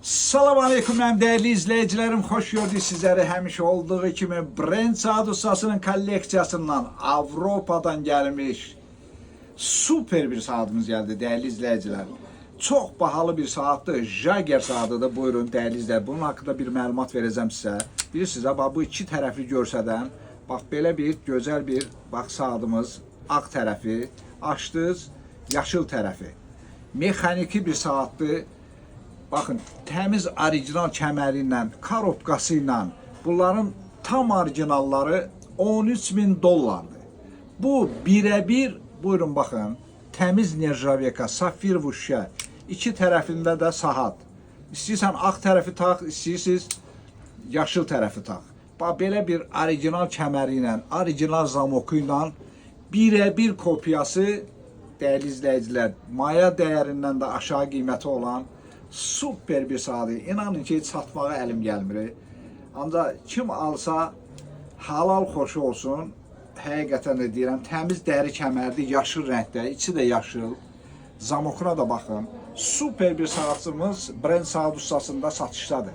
Salam aleyküm mənim dəyərli izləyicilərim, xoş gördük sizləri. Həmişə olduğu kimi Brent saat ustasının kolleksiyasından Avropadan gəlmiş super bir saatımız gəldi dəyərli izləyicilər. Çox bahalı bir saatdır, Jager saatıdır. Buyurun dəyərli izləyicilər, bunun haqqında bir məlumat verəcəm sizə. Bilirsiniz, bax bu iki tərəfli görsədən, bax belə bir gözəl bir saatımız, ağ tərəfi, açdınız, yaşıl tərəfi. Mexaniki bir saatdır. Baxın, təmiz orijinal kəməri ilə, karobkası ilə, bunların tam orijinalları 13.000 dollardır. Bu birəbir, buyurun baxın, təmiz nerjaveka, safir vuşya, iki tərəfində də saat. İstəyirsən ağ tərəfi tax, istəyirsiniz yaşıl tərəfi tax. Bax, belə bir orijinal kəməri ilə, orijinal zamoku ilə birəbir kopyası, dəyərli izləyicilər, maya dəyərindən də aşağı qiyməti olan super bir saatı. İnanın ki, satmağa əlim gəlmir. Ancaq kim alsa halal xoşu olsun. Həqiqətən də deyirəm, təmiz dəri kəmərdir, yaşıl rəngdə, içi də yaşıl. Zamokuna da baxın. Super bir saatçımız Brent saat ustasında satışdadır.